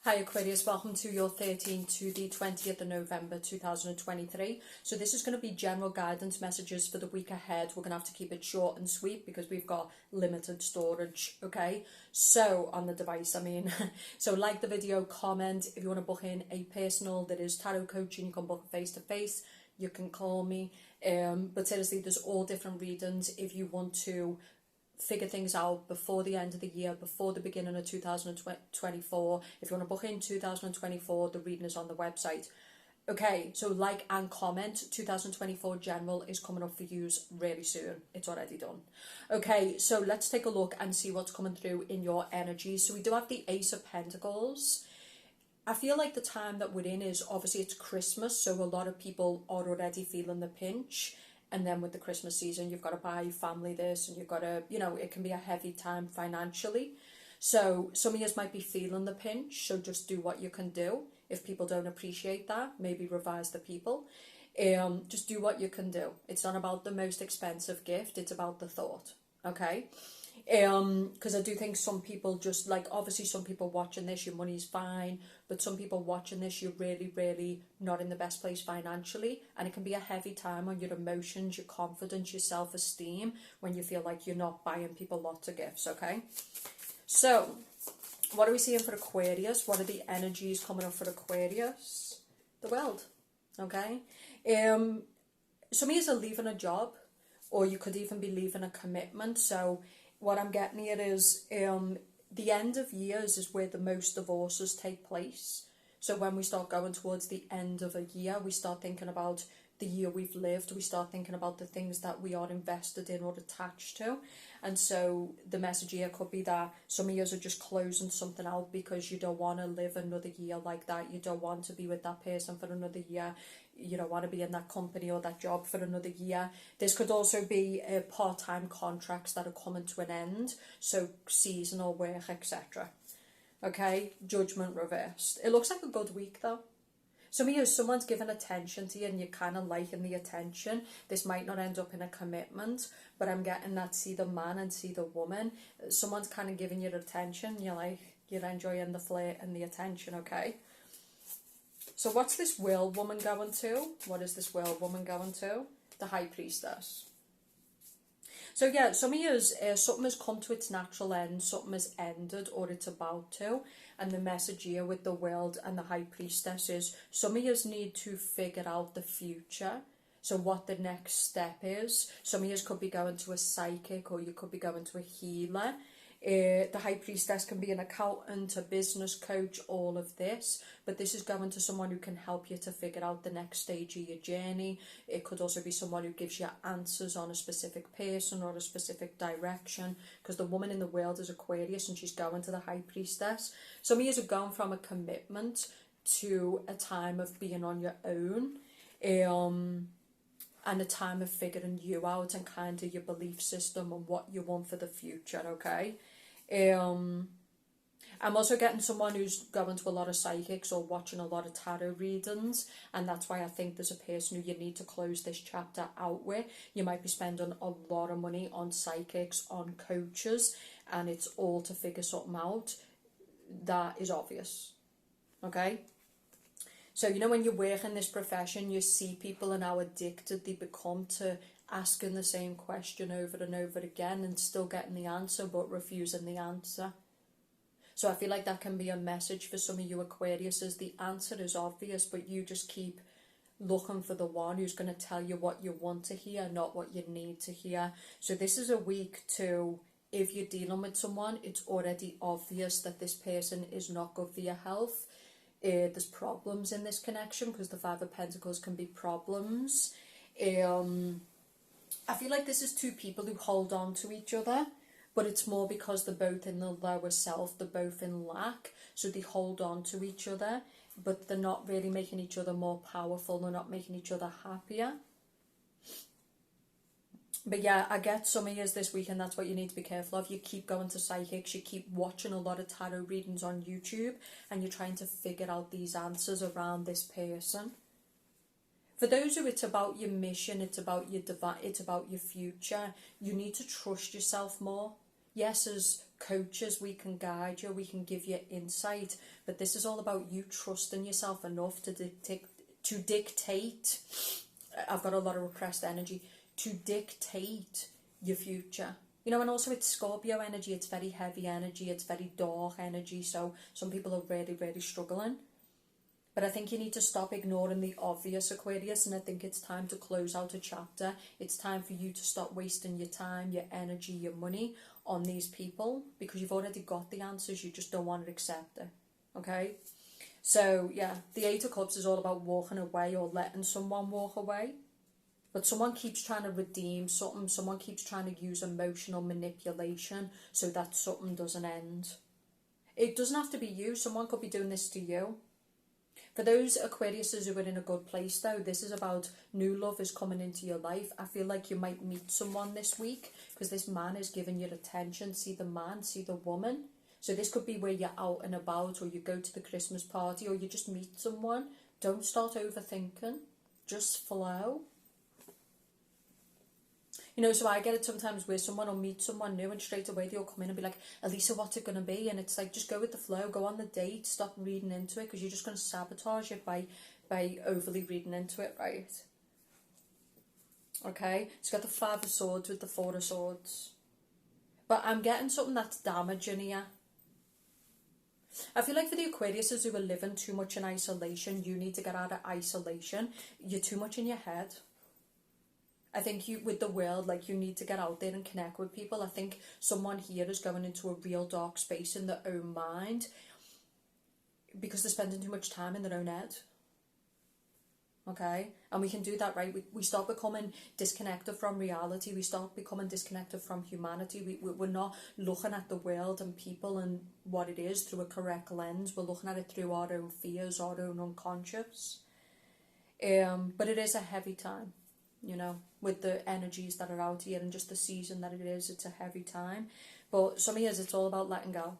Hi Aquarius, welcome to your 13th to the 20th of November 2023. So this is going to be general guidance messages for the week ahead. We're going to have to keep it short and sweet because we've got limited storage, okay? So, on the device, so like the video, comment. If you want to book in a personal, that is tarot coaching, you can book face-to-face. You can call me. But seriously, there's all different readings. If you want to figure things out before the end of the year, before the beginning of 2024. If you want to book in 2024, the reading is on the website. Okay, so like and comment. 2024 general is coming up for yous really soon. It's already done. Okay, so let's take a look and see what's coming through in your energy. So we do have the Ace of Pentacles. I feel like the time that we're in is, obviously it's Christmas, so a lot of people are already feeling the pinch. And then with the Christmas season, you've got to buy your family this, and you've got to, it can be a heavy time financially. So some of you might be feeling the pinch, so just do what you can do. If people don't appreciate that, maybe revise the people. Just do what you can do. It's not about the most expensive gift, it's about the thought, okay? Because I do think some people just, like, obviously some people watching this, your money's fine, but some people watching this, you're really, really not in the best place financially, and it can be a heavy time on your emotions, your confidence, your self-esteem, when you feel like you're not buying people lots of gifts, okay? So, what are we seeing for Aquarius? What are the energies coming up for Aquarius? The world, okay? Some of you are leaving a job, or you could even be leaving a commitment, so what I'm getting here is the end of years is where the most divorces take place. So when we start going towards the end of a year, we start thinking about the year we've lived. We start thinking about the things that we are invested in or attached to. And so the message here could be that some of you are just closing something out because you don't want to live another year like that. You don't want to be with that person for another year. You don't want to be in that company or that job for another year. This could also be part-time contracts that are coming to an end, so seasonal work, etc. Okay, Judgment reversed. It looks like a good week though. Some of you, someone's giving attention to you and you're kind of liking the attention. This might not end up in a commitment, but I'm getting that see the man and see the woman. Someone's kind of giving you attention. You're enjoying the flirt and the attention, okay? So what's this world woman going to? What is this world woman going to? The High Priestess. So yeah, some of you, something has come to its natural end, something has ended or it's about to. And the message here with the world and the High Priestess is some of you need to figure out the future. So what the next step is. Some of you could be going to a psychic, or you could be going to a healer. The High Priestess can be an accountant, a business coach, all of this. But this is going to someone who can help you to figure out the next stage of your journey. It could also be someone who gives you answers on a specific person or a specific direction. Because the woman in the world is Aquarius and she's going to the High Priestess. Some of you are going from a commitment to a time of being on your own. And a time of figuring you out and kind of your belief system and what you want for the future, okay? I'm also getting someone who's going to a lot of psychics or watching a lot of tarot readings, and that's why I think there's a person who you need to close this chapter out with. You might be spending a lot of money on psychics, on coaches, and it's all to figure something out. That is obvious, okay? So, when you work in this profession, you see people and how addicted they become to asking the same question over and over again and still getting the answer but refusing the answer. So I feel like that can be a message for some of you Aquariuses. The answer is obvious, but you just keep looking for the one who's going to tell you what you want to hear, not what you need to hear. So this is a week to, if you're dealing with someone, it's already obvious that this person is not good for your health. There's problems in this connection because the Five of Pentacles can be problems. I feel like this is two people who hold on to each other, but it's more because they're both in the lower self, they're both in lack, so they hold on to each other, but they're not really making each other more powerful, they're not making each other happier. But yeah, I get some of you this week, and that's what you need to be careful of. You keep going to psychics, you keep watching a lot of tarot readings on YouTube, and you're trying to figure out these answers around this person. For those who it's about your mission, it's about your future, you need to trust yourself more. Yes, as coaches, we can guide you, we can give you insight, but this is all about you trusting yourself enough to dictate. I've got a lot of repressed energy, to dictate your future. You know, and also it's Scorpio energy, it's very heavy energy, it's very dark energy, so some people are really, really struggling. But I think you need to stop ignoring the obvious, Aquarius, and I think it's time to close out a chapter. It's time for you to stop wasting your time, your energy, your money on these people, because you've already got the answers, you just don't want to accept it, okay? So, yeah, the Eight of Cups is all about walking away or letting someone walk away. But someone keeps trying to redeem something, someone keeps trying to use emotional manipulation so that something doesn't end. It doesn't have to be you, someone could be doing this to you. For those Aquariuses who are in a good place though, this is about new love is coming into your life. I feel like you might meet someone this week because this man is giving you attention. See the man, see the woman. So this could be where you're out and about, or you go to the Christmas party, or you just meet someone. Don't start overthinking, just flow. You know, so I get it sometimes where someone will meet someone new and straight away they'll come in and be like, Elisa, what's it going to be? And it's like, just go with the flow, go on the date, stop reading into it, because you're just going to sabotage it by overly reading into it, right? Okay, it's got the Five of Swords with the Four of Swords. But I'm getting something that's damaging here. I feel like for the Aquariuses who are living too much in isolation, you need to get out of isolation. You're too much in your head. I think you, with the world, like, you need to get out there and connect with people. I think someone here is going into a real dark space in their own mind because they're spending too much time in their own head. Okay? And we can do that, right? We start becoming disconnected from reality. We start becoming disconnected from humanity. We're not looking at the world and people and what it is through a correct lens. We're looking at it through our own fears, our own unconscious. But it is a heavy time. You know, with the energies that are out here and just the season that it is, it's a heavy time. But some of you, it's all about letting go.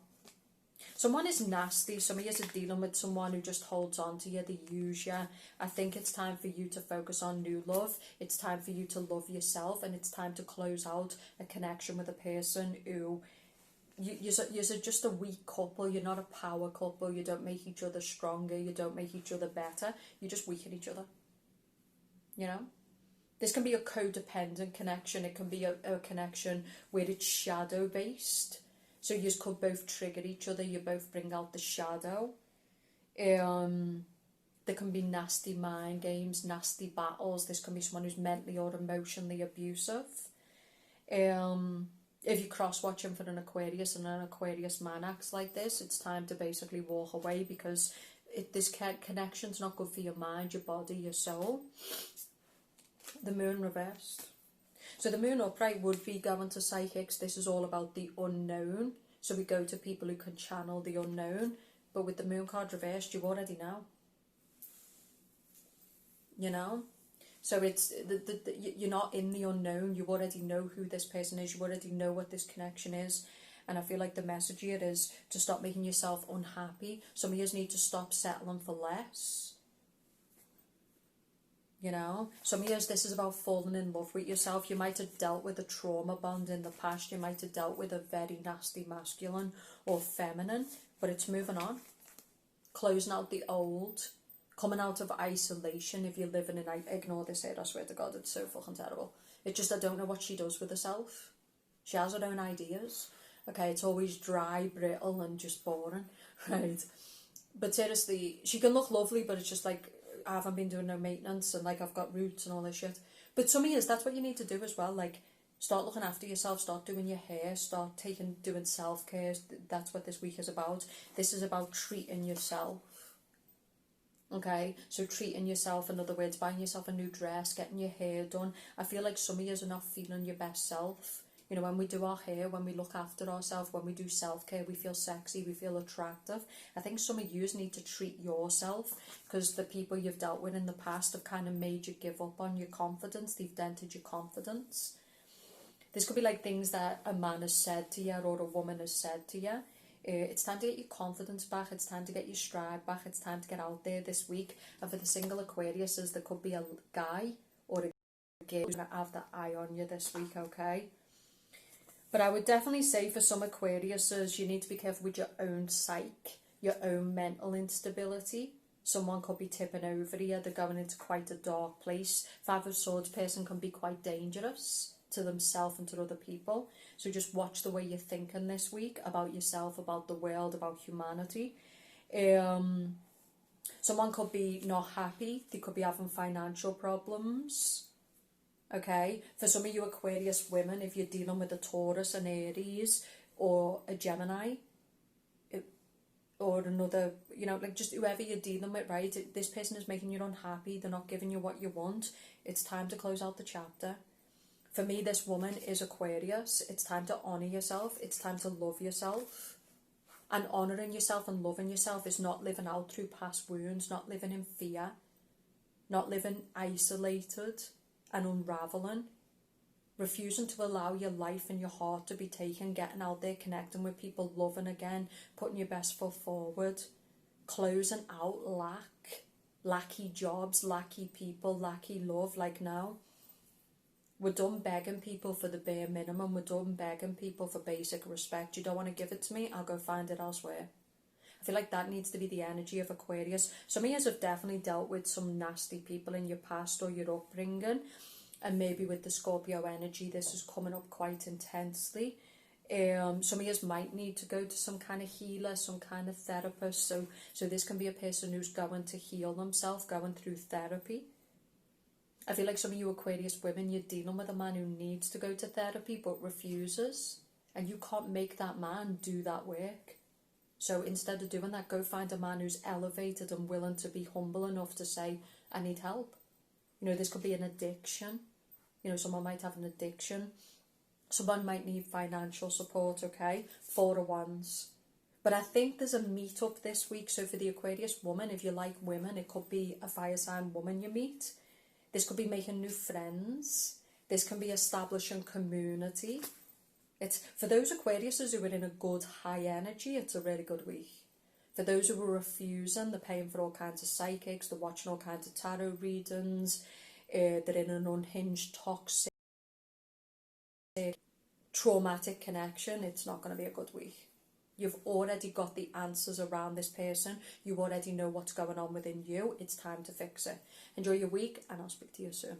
Someone is nasty. Some of you are dealing with someone who just holds on to you, they use you. I think it's time for you to focus on new love. It's time for you to love yourself, and it's time to close out a connection with a person who you're just a weak couple. You're not a power couple. You don't make each other stronger. You don't make each other better. You just weaken each other. You know? This can be a codependent connection. It can be a connection where it's shadow-based. So you could both trigger each other. You both bring out the shadow. There can be nasty mind games, nasty battles. This can be someone who's mentally or emotionally abusive. If you're cross-watching for an Aquarius and an Aquarius man acts like this, it's time to basically walk away, because this connection's not good for your mind, your body, your soul. The moon reversed. So the moon upright would be going to psychics. This is all about the unknown. So we go to people who can channel the unknown. But with the moon card reversed, you already know. You know? So it's you're not in the unknown. You already know who this person is. You already know what this connection is. And I feel like the message here is to stop making yourself unhappy. Some of you need to stop settling for less. You know, some of you, this is about falling in love with yourself. You might have dealt with a trauma bond in the past. You might have dealt with a very nasty masculine or feminine, but it's moving on. Closing out the old, coming out of isolation. If you're living in, ignore this here, I swear to God, it's so fucking terrible. It's just, I don't know what she does with herself. She has her own ideas. Okay, it's always dry, brittle, and just boring, right? But seriously, she can look lovely, but it's just like, I haven't been doing no maintenance, and like, I've got roots and all this shit. But some of you, that's what you need to do as well. Like, start looking after yourself, start doing your hair, start doing self-care. That's what this week is about. This is about treating yourself. Okay, so treating yourself, in other words, buying yourself a new dress, getting your hair done. I feel like some of you are not feeling your best self. You know, when we do our hair, when we look after ourselves, when we do self-care, we feel sexy, we feel attractive. I think some of you need to treat yourself, because the people you've dealt with in the past have kind of made you give up on your confidence. They've dented your confidence. This could be like things that a man has said to you or a woman has said to you. It's time to get your confidence back. It's time to get your stride back. It's time to get out there this week. And for the single Aquariuses, there could be a guy or a girl who's going to have the eye on you this week, okay? But I would definitely say for some Aquariuses, you need to be careful with your own psyche, your own mental instability. Someone could be tipping over here, they're going into quite a dark place. Five of Swords person can be quite dangerous to themselves and to other people. So just watch the way you're thinking this week about yourself, about the world, about humanity. Someone could be not happy, they could be having financial problems. Okay, for some of you Aquarius women, if you're dealing with a Taurus, an Aries, or a Gemini, or another, you know, like just whoever you're dealing with, right? This person is making you unhappy, they're not giving you what you want. It's time to close out the chapter. For me, this woman is Aquarius. It's time to honour yourself. It's time to love yourself. And honouring yourself and loving yourself is not living out through past wounds, not living in fear, not living isolated and unravelling. Refusing to allow your life and your heart to be taken, getting out there, connecting with people, loving again, putting your best foot forward, closing out lacky jobs, lacky people, lacky love. Like now, we're done begging people for the bare minimum. We're done begging people for basic respect. You don't want to give it to me, I'll go find it elsewhere. I feel like that needs to be the energy of Aquarius. Some of you have definitely dealt with some nasty people in your past or your upbringing. And maybe with the Scorpio energy, this is coming up quite intensely. Some of you might need to go to some kind of healer, some kind of therapist. So this can be a person who's going to heal themselves, going through therapy. I feel like some of you Aquarius women, you're dealing with a man who needs to go to therapy but refuses. And you can't make that man do that work. So instead of doing that, go find a man who's elevated and willing to be humble enough to say, I need help. You know, this could be an addiction. You know, someone might have an addiction. Someone might need financial support, okay? Four of Wands. But I think there's a meet-up this week. So for the Aquarius woman, if you like women, it could be a fire sign woman you meet. This could be making new friends. This can be establishing community. It's for those Aquariuses who are in a good high energy, it's a really good week. For those who are refusing, they're paying for all kinds of psychics, they're watching all kinds of tarot readings, they're in an unhinged, toxic, traumatic connection, it's not going to be a good week. You've already got the answers around this person. You already know what's going on within you. It's time to fix it. Enjoy your week and I'll speak to you soon.